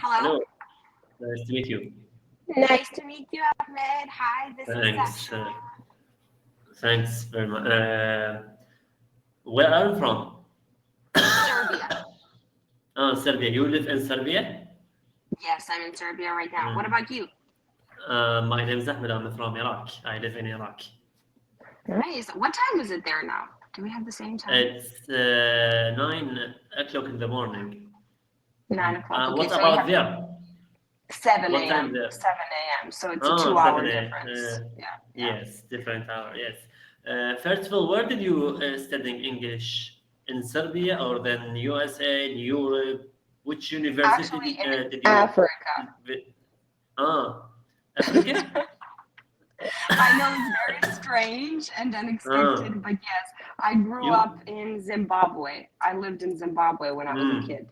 Hello. Hello, nice to meet you. Nice to meet you, Ahmed. Hi, this is Thanks, Sasha. thanks very much. Where are you from? Serbia. Oh, Serbia. You live in Serbia? Yes, I'm in Serbia right now. What Mm. about you? My name is Ahmed. I'm from Iraq. I live in Iraq. Nice. What time is it there now? Do we have the same time? It's 9 o'clock in the morning. 9 o'clock. Okay, What so you about have there? 7 What time a.m. there? 7 a.m. So it's a Oh, 2 hour 7 a.m. difference. Yeah, yeah. Yes, different hour. Yes. First of all, where did you study English? In Serbia or then USA, in Europe? Which university Actually, in did you? Africa. Ah, Africa? I know it's very strange and Ah, unexpected, but yes, I grew up you. in Zimbabwe. I lived in Zimbabwe when I was a Mm, kid.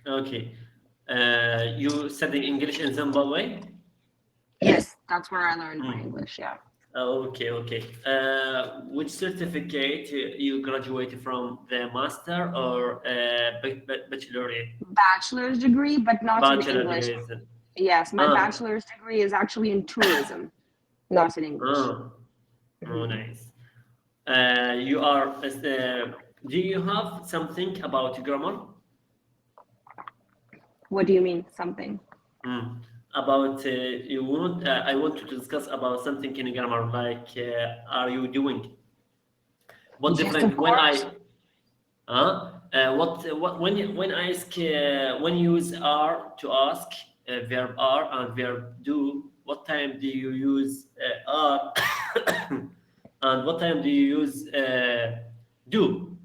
okay. You study English in Zimbabwe? Yes, that's where I learned my Mm. English. Yeah. Okay, okay. Which certificate you graduated from? The master or baccalaureate? Bachelor's degree, but not in Bachelor English. degree. Yes, my Ah, bachelor's degree is actually in tourism, not in English. ah, oh, Mhm. nice. You are. Do you have something about grammar? What do you mean, something? Mm. About you want? I want to discuss about something in grammar. Like, are you doing? What Yes, of different when course. I what when I ask when you use are to ask verb are and verb do, what time do you use are and what time do you use do?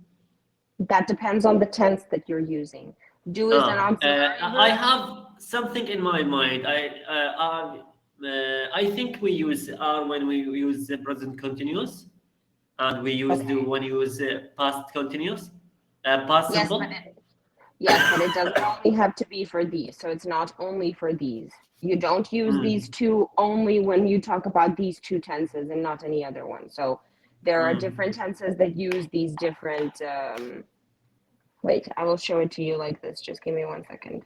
That depends on the tense that you're using. Do is an auxiliary I verb. have something in my mind. I think we use are when we use the present continuous, and we use do Okay. when we use past continuous, past Yes, but simple. it doesn't only have to be for these. So it's not only for these. You don't use these Mm, two only when you talk about these two tenses and not any other one. So there are mm, different tenses that use these different. Wait, I will show it to you like this. Just give me 1 second.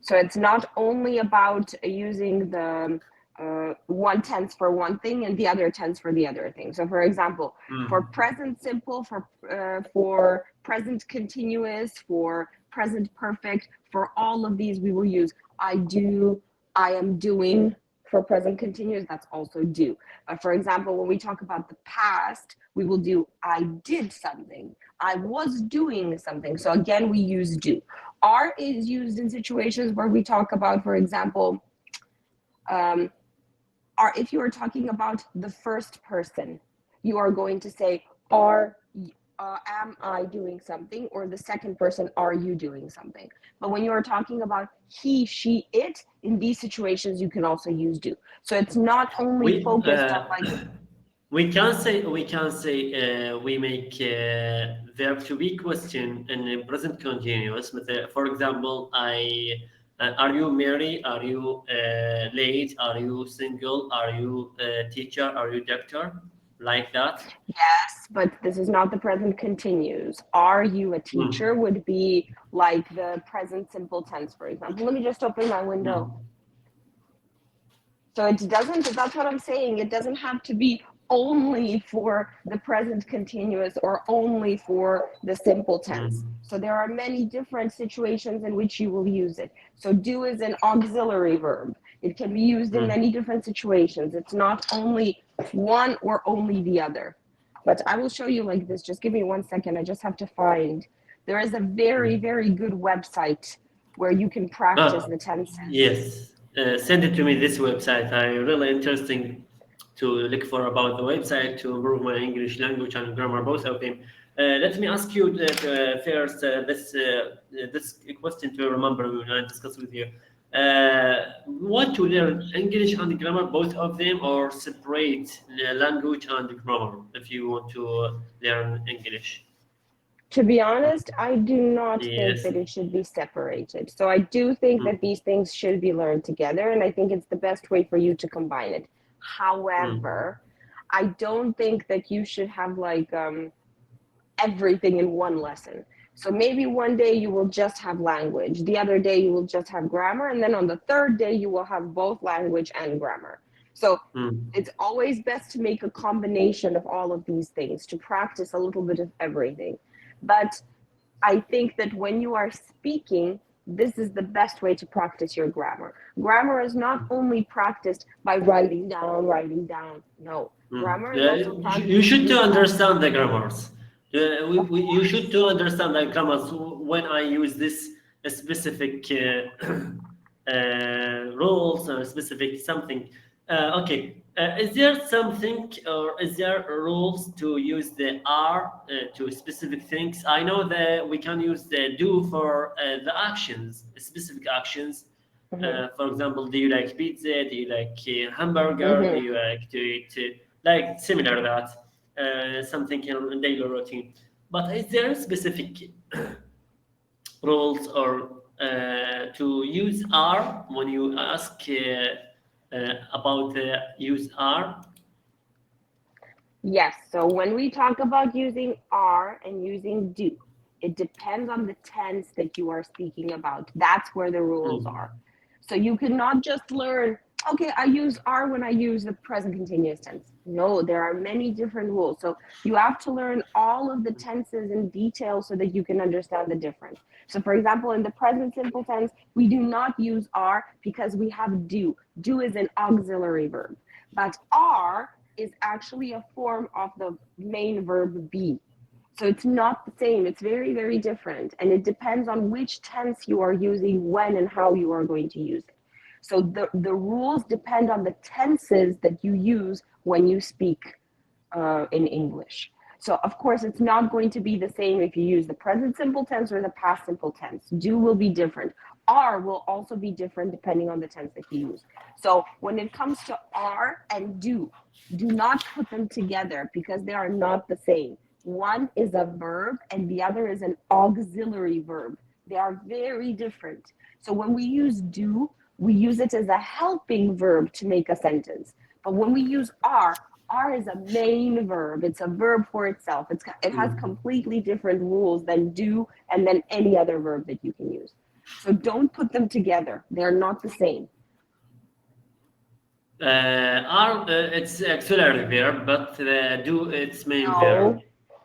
So it's not only about using the one tense for one thing and the other tense for the other thing. So, for example, for mm, present simple, for present continuous, for present perfect, for all of these, we will use I do, I am doing. For present continuous, that's also do. For example, when we talk about the past, we will do I did something, I was doing something. So again, we use do. Are is used in situations where we talk about, for example, um, are if you are talking about the first person, you are going to say, are am I doing something? Or the second person, are you doing something? But when you are talking about he, she, it, in these situations, you can also use do. So it's not only we focused on like, we can say we make verb to be question in the present continuous. For example, are you married? Are you late? Are you single? Are you teacher? Are you doctor? Like that. yes, but this is not the present continues. Are you a teacher Mm, would be like the present simple tense, for example. Let me just open my window. mm, So it doesn't, that's what I'm saying. It doesn't have to be only for the present continuous or only for the simple tense. mm, So there are many different situations in which you will use it. So do is an auxiliary verb. It can be used in mm, many different situations. It's not only one or only the other. But I will show you like this. Just give me 1 second. I just have to find. There is a very, mm. very good website where you can practice Ah, the tenses. yes. Send it to me this website. I really interesting to look for about the website to improve my English language and grammar, both of them. Let me ask you first this question to remember when I discuss with you. Want to learn English and grammar, both of them, or separate language and grammar if you want to learn English? To be honest, I do not think Yes. that it should be separated. So I do think that Mm, these things should be learned together, and I think it's the best way for you to combine it. mm, However, I don't think that you should have like everything in one lesson. So maybe one day you will just have language, the other day you will just have grammar, and then on the third day you will have both language and grammar. So it's always best to make a combination of all of these things, to practice a little bit of everything. But I think that when you are speaking, this is the best way to practice your grammar. Grammar is not only practiced by writing down. No, grammar is also practiced. You should to understand the grammars. You should to understand the grammars when I use this specific rules or specific something. Okay, is there something or is there rules to use the R to specific things? I know that we can use the do for the actions, specific actions. For example, do you like pizza? Do you like hamburger? Do you like to eat like similar that something in daily routine? But is there specific rules or to use R when you ask about the use R? Yes, so when we talk about using are and using do, it depends on the tense that you are speaking about. That's where the rules are. So you cannot just learn, okay, I use are when I use the present continuous tense. No, there are many different rules. So you have to learn all of the tenses in detail so that you can understand the difference. So for example, in the present simple tense, we do not use are because we have do. Do is an auxiliary verb, but are is actually a form of the main verb be. So it's not the same. It's very, very different. And it depends on which tense you are using, when and how you are going to use it. So the rules depend on the tenses that you use when you speak in English. So of course, it's not going to be the same if you use the present simple tense or the past simple tense. Do will be different. Are will also be different depending on the tense that you use. So when it comes to are and do not put them together because they are not the same. One is a verb and the other is an auxiliary verb. They are very different. So when we use do, we use it as a helping verb to make a sentence. But when we use are is a main verb. It's a verb for itself. It has completely different rules than do and then any other verb that you can use. So don't put them together. They're not the same. Are it's auxiliary verb, but do it's main verb.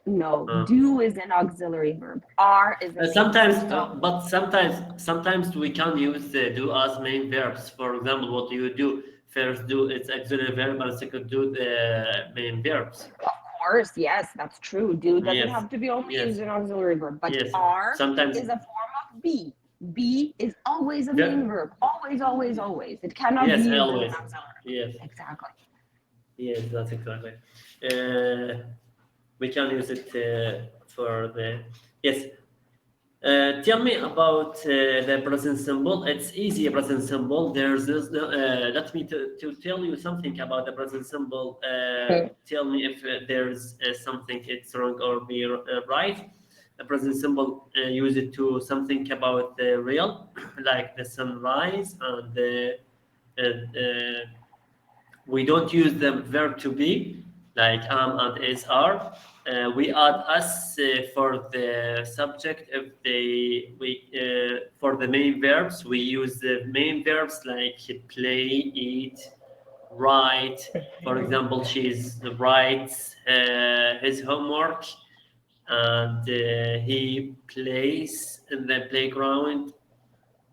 No, do is an auxiliary verb. Are is a sometimes, but sometimes we can use the do as main verbs. For example, what do you do? First do it's auxiliary verb, and second do the main verbs. Of course, yes, that's true. Do doesn't have to be only used an auxiliary verb, but are sometimes is a form of be. Be is always a main verb. Always, always, always. It cannot be used as an auxiliary. Yes, exactly. Yes, that's exactly. We can use it for the yes. Tell me about the present simple. It's easy present simple. There's this. Let me to tell you something about the present simple. Tell me if there's something it's wrong or be right. The present simple use it to something about the real, like the sunrise, and we don't use the verb to be, like am and is are. We add us for the subject. If for the main verbs, we use the main verbs like play, eat, write. For example, she writes his homework, and he plays in the playground.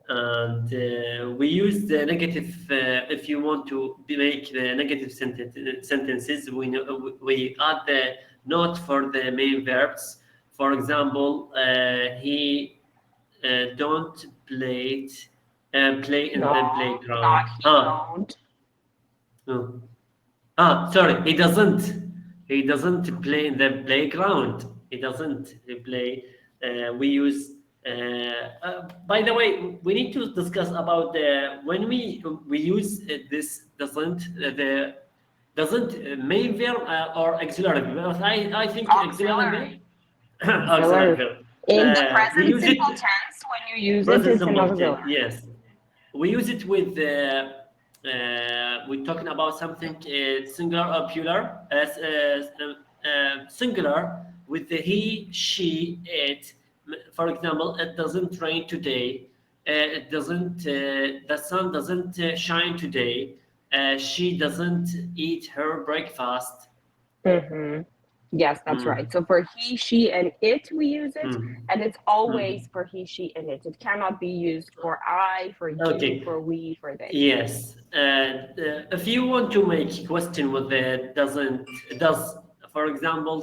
And we use the negative. If you want to make the negative sentences, we add the not for the main verbs. For example, he don't play in the playground. Sorry, he doesn't. He doesn't play in the playground. He doesn't play. We use. By the way, we need to discuss about when we use this doesn't main verb or auxiliary verb. I think auxiliary verb. Auxiliary verb. In the present simple tense, when you use it, it's an auxiliary. Yes, we use it with. We're talking about something singular or plural. Singular with the he, she, it for example, it doesn't rain today. It doesn't. The sun doesn't shine today. She doesn't eat her breakfast. Mm-hmm. Yes, that's right. Mm, So for he, she, and it, we use it, mm, and it's always mm. for he, she, and it. It cannot be used for I, for you, Okay. for we, for they. Yes. If you want to make a question with the does, for example,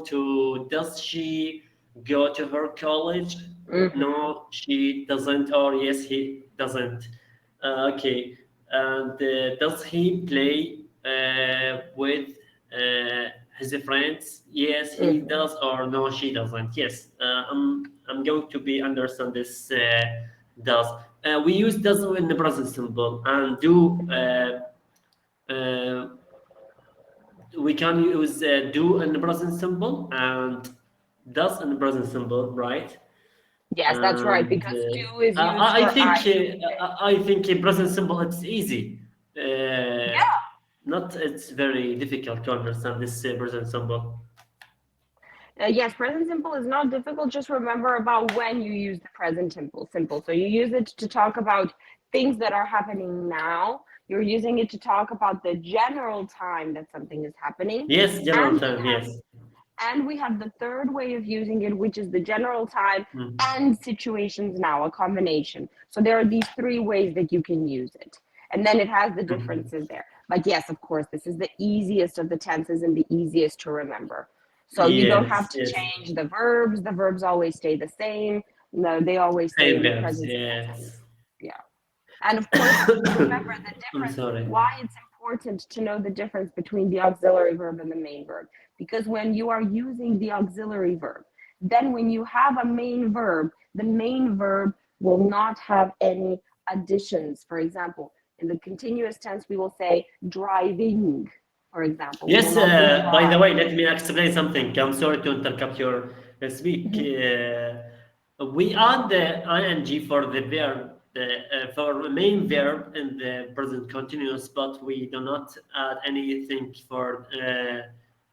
does she go to her college? Mm-hmm. No, she doesn't, or yes, he doesn't. Okay. And does he play with his friends? Yes, he Mm-hmm. does, or no, she doesn't. Yes. I'm going to be understand this does. We use does in the present simple and do. Uh, we can use do in the present simple and does in the present simple, right? Yes, that's right, And because do is used I for think I, you, they. I think in present simple it's easy. Yeah. Not it's very difficult to understand this present simple. Yes, present simple is not difficult. Just remember about when you use the present simple. Simple. So you use it to talk about things that are happening now. You're using it to talk about the general time that something is happening. Yes, general And we time. have Yes. and we have the third way of using it, which is the general time Mm. and situations now, a combination. So there are these three ways that you can use it. And then it has the Mhm. differences there. But yes, of course, this is the easiest of the tenses and the easiest to remember. So you don't have Yes. to Yes. change the verbs. The verbs always stay the same. No, they always stay Same in the verbs. present simple tense. Yes. Yeah. And of course, remember the I'm difference, sorry. why it's important to know the difference between the auxiliary verb and the main verb. Because when you are using the auxiliary verb, then when you have a main verb, the main verb will not have any additions. For example, in the continuous tense, we will say driving, for example. We will Yes, not say by the drive. way, let me explain something. I'm sorry to interrupt your speak. Mhm. We add the ing for the verb, for main verb in the present continuous, but we do not add anything for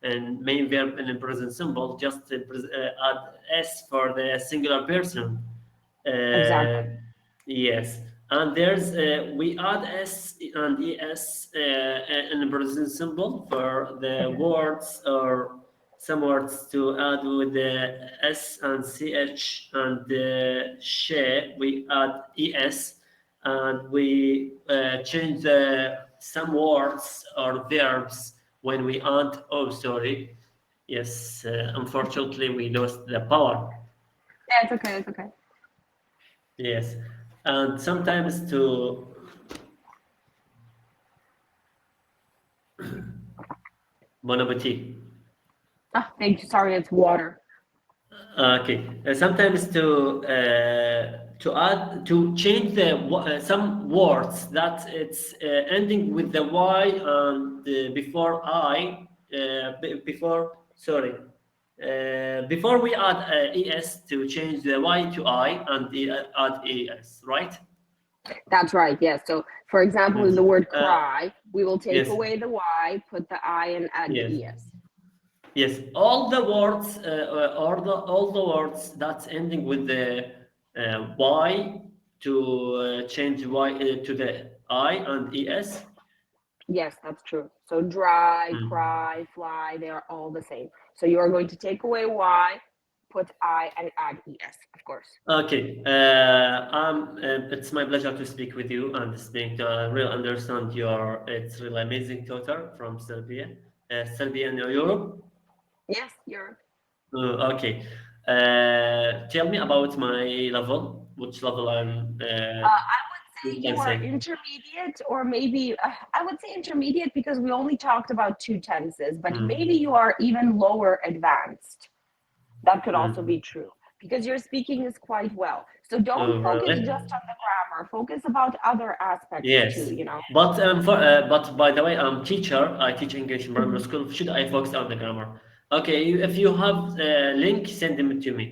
and main verb in the present simple, just add s for the singular person. Exactly. Yes, and there's we add s and es in the present simple for the Mhm. words or some words to add with the s and ch and the she. We add es and we change the some words or verbs when we add. Oh, sorry. Yes, unfortunately, we lost the power. Yeah, it's okay. It's okay. Yes, and sometimes to bon appetit. Ah, thank you. Sorry, it's water. Okay, sometimes to add to change the some words that it's ending with the y and before I before sorry before we add es to change the y to I and add es, right? That's right. Yes. So, for example, in the Yes. word cry, we will take Yes. away the Y, put the I, and add the Yes. ES. Yes, all the words, all the words that's ending with the y to change y to the I and es. Yes, that's true. So, dry, Mm. cry, fly, they are all the same. So, you are going to take away Y, put I, and add ES, of course. Okay, it's my pleasure to speak with you and speak to really understand your. It's really amazing tutor from Serbia, Serbia in Europe. Yes, you're. Okay, tell me about my level. Which level I'm? I would You say can you are say. intermediate, or maybe I would say intermediate because we only talked about two tenses, but maybe Mm. you are even lower advanced. That could also be Mm. true because your speaking is quite well. So don't Oh, focus really? just on the grammar. Focus about other aspects too, Yes. you know. But by the way, I'm teacher. I teach English in primary Mhm. school. Should I focus on the grammar? Okay. If you have a link, send them to me.